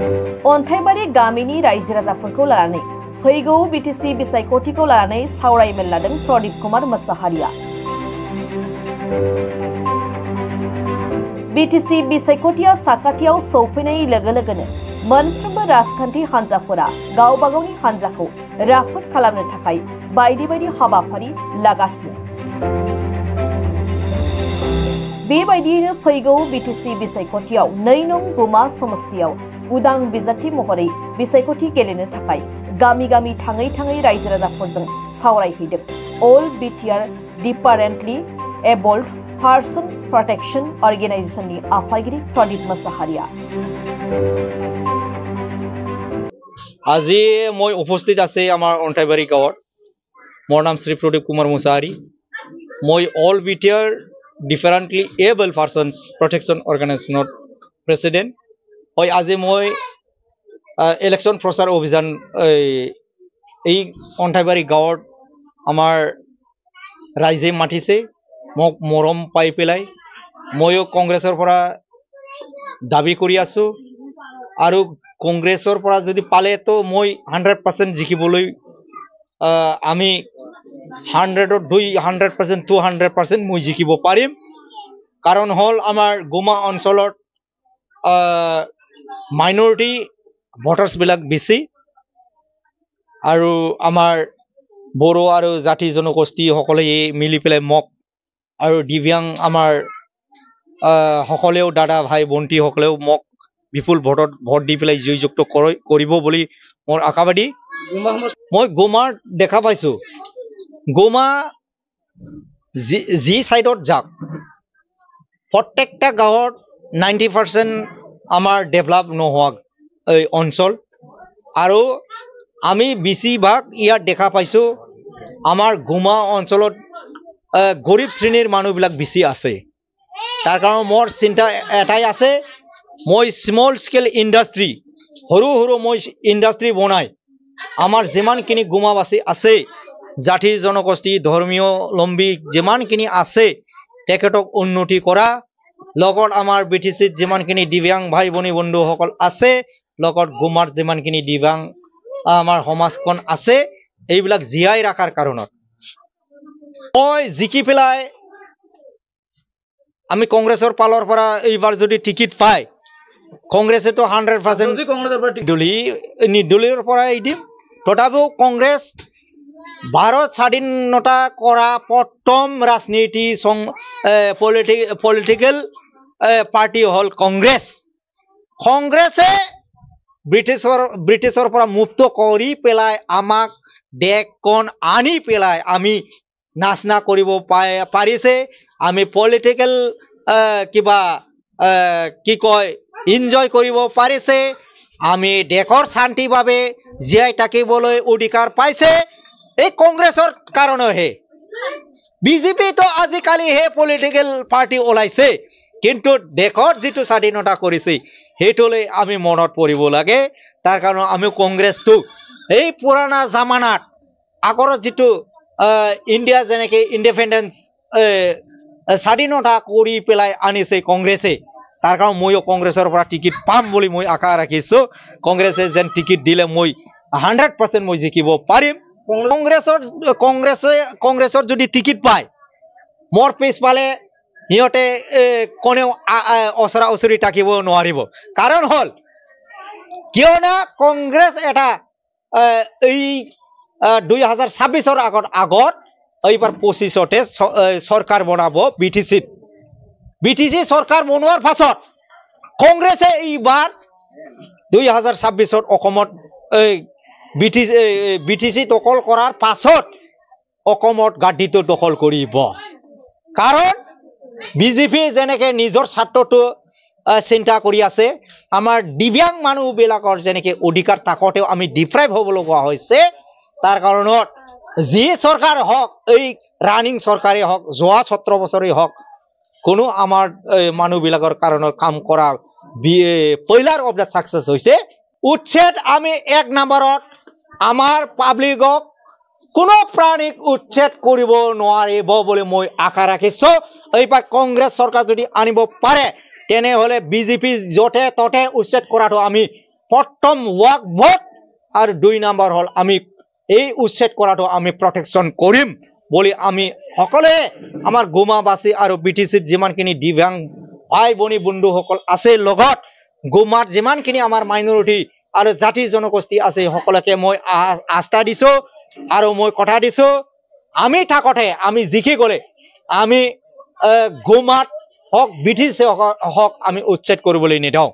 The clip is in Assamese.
अन्थाइबारि गामिनि रायजो राजाफोरखौ लानानै फैगौ बिटिसि बिसायख'थिखौ लानानै सावरायमेल लादों प्रदीप कुमार मोसाहारिया। बिटिसि बिसायख'थिया साखाथियाव सौफैनाय लोगो लोगोनो मोनफ्रोमबो राजखान्थि हान्जाफोरा गावबा गावनि हान्जाखौ राफोद खालामनो थाखाय बायदि बायदि हाबाफारि लागासिनो। बेबायदियैनो फैगौ बिटिसि बिसायख'थियाव 2 नं गुमा समस्तियाव उदां बिजाथि महरै बिसायख'थि गेलेनो थाखाय गामि गामि थाङै थाङै रायजो राजाफोरजों सावरायहैदों all BTR differently abled person protection अर्गेनाइजेशननि आफादगिरि प्रदीप मोसाहारिया। আজি মই উপস্থিত আছে আমাৰ অন্তাইবাৰী গাঁৱত। মোৰ নাম শ্ৰী প্ৰদীপ কুমাৰ মোছাহাৰী। মই all BTR differently able persons protection অৰ্গেনাইজেশ্যনৰ প্ৰেচিডেণ্ট হয়। আজি মই ইলেকশ্যন প্ৰচাৰ অভিযান এই অন্তাইবাৰী গাঁৱত আমাৰ ৰাইজে মাতিছে মোক মৰম পাই পেলাই। ময়ো কংগ্ৰেছৰ পৰা দাবী কৰি আছো আৰু কংগ্ৰেছৰ পৰা যদি পালে তো মই 100% জিকিবলৈ আমি 100ত 200% 200% মই জিকিব পাৰিম। কাৰণ হল আমাৰ গোমা অঞ্চলত মাইনৰিটি ভোটাৰ্ছ বিলাক বেছি আৰু আমাৰ বড়ো আৰু জাতি জনগোষ্ঠী সকলে মিলি পেলাই মোক আৰু দিব্যাং আমাৰ সকলেও দাদা ভাই ভণ্টি সকলেও মোক বিপুল ভোটত ভোট দি পেলাই জয়যুক্ত কৰিব বুলি মোৰ আশাবাদী। মই গোমাৰ দেখা পাইছো গোমা যি সাইডত যাক প্ৰত্যেকটা গাঁৱত 90% আমাৰ ডেভেলপ নোহোৱা এই অঞ্চল আৰু আমি বেছিভাগ ইয়াত দেখা পাইছো আমাৰ গোমা অঞ্চলত গৰীব শ্ৰেণীৰ মানুহবিলাক বেছি আছে। তাৰ কাৰণ মোৰ চিন্তা এটাই আছে মই স্মল স্কেল ইণ্ডাষ্ট্ৰী সৰু সৰু মই ইণ্ডাষ্ট্ৰী বনাই আমাৰ যিমানখিনি গোমাবাসী আছে জাতি জনগোষ্ঠী ধৰ্মীয় লম্বী যিমানখিনি আছে তেখেতক উন্নতি কৰা লগত আমাৰ বিটিচিত যিমানখিনি দিব্যাং ভাই ভনী বন্ধুসকল আছে লগত গোমাৰ যিমানখিনি দিব্যাং আমাৰ সমাজখন আছে এইবিলাক জীয়াই ৰাখাৰ কাৰণত মই জিকি পেলাই আমি কংগ্ৰেছৰ পালৰ পৰা এইবাৰ যদি টিকিট পায় কংগ্ৰেছে তো 100% নিৰ্দলীয়ৰ পৰাই দিম। তথাপিও কংগ্ৰেছ ভাৰত স্বাধীনতা কৰা প্ৰথম ৰাজনীতি পলিটিকেল পাৰ্টি হল কংগ্ৰেছ। কংগ্ৰেছে ব্ৰিটিছৰ পৰা মুক্ত কৰি পেলাই আমাক দেশখন আনি পেলাই আমি নাচনা কৰিব পাৰিছে। আমি পলিটিকেল কিবা কি কয় এনজয় কৰিব পাৰিছে। আমি দেশৰ শান্তিৰ বাবে জীয়াই থাকিবলৈ অধিকাৰ পাইছে এই কংগ্ৰেছৰ কাৰণেহে। বিজেপি তো আজিকালি হে পলিটিকেল পাৰ্টি ওলাইছে কিন্তু দেশৰ যিটো স্বাধীনতা কৰিছে সেইটোলৈ আমি মনত পৰিব লাগে। তাৰ কাৰণে আমি কংগ্ৰেছটো এই পুৰণা জামানাত আগৰ যিটো ইণ্ডিয়া যেনেকে ইণ্ডিপেণ্ডেন্স স্বাধীনতা কৰি পেলাই আনিছে কংগ্ৰেছে তাৰ কাৰণ ময়ো কংগ্ৰেছৰ পৰা টিকিট পাম বুলি মই আশা ৰাখিছো। কংগ্ৰেছে যেন টিকিট দিলে মই 100% মই জিকিব পাৰিম। কংগ্ৰেছৰ যদি টিকিট পায় মোৰ পিছফালে সিহঁতে কোনেও ওচৰা ওচৰি থাকিব নোৱাৰিব। কাৰণ হল কিয়নো কংগ্ৰেছ এটা এই 2026ৰ আগত এইবাৰ 25তে চৰকাৰ বনাব বিটিচি চৰকাৰ বনোৱাৰ পাছত কংগ্ৰেছে এইবাৰ 2026ত অসমত বিটিচি দখল কৰাৰ পাছত অসমত গাদীটো দখল কৰিব। কাৰণ বিজেপি যেনেকে নিজৰ স্বাৰ্থটো চিন্তা কৰি আছে আমাৰ দিব্যাং মানুহবিলাকৰ যেনেকে অধিকাৰ থাকতেও আমি ডিপ্ৰাইভ হ'ব লগা হৈছে। তাৰ কাৰণত যি চৰকাৰ হওক এই ৰানিং চৰকাৰে হওক যোৱা 17 বছৰেই হওক কোনো আমাৰ মানুহবিলাকৰ কাৰণত কাম কৰা পইলাৰ অফ দ্য সাকসেস হৈছে উচ্ছেদ। আমি 1 নম্বৰত আমাৰ পাব্লিকক কোনো প্ৰাণীক উচ্ছেদ কৰিব নোৱাৰিব বুলি মই আশা ৰাখিছো। এইবাৰ কংগ্ৰেছ চৰকাৰ যদি আনিব পাৰে তেনেহলে বিজেপি যতে ততে উচ্ছেদ কৰাটো আমি প্ৰথম ৱাক ভোট আৰু 2 নম্বৰ হ'ল আমি এই উচ্ছেদ কৰাটো আমি প্ৰটেকশ্যন কৰিম বুলি আমি সকলে আমাৰ গোমাবাসী আৰু বিটিচিত যিমানখিনি দিব্যাং ভাই বনি বন্ধুসকল আছে লগত গোমাত যিমানখিনি আমাৰ মাইনৰিটি আৰু জাতি জনগোষ্ঠী আছে সকলোকে মই আস্থা দিছো আৰু মই কথা দিছো আমি থাকতে আমি জিকি গলে আমি গোমাত হক বিটিচি হক আমি উচ্ছেদ কৰিবলৈ নিদিওঁ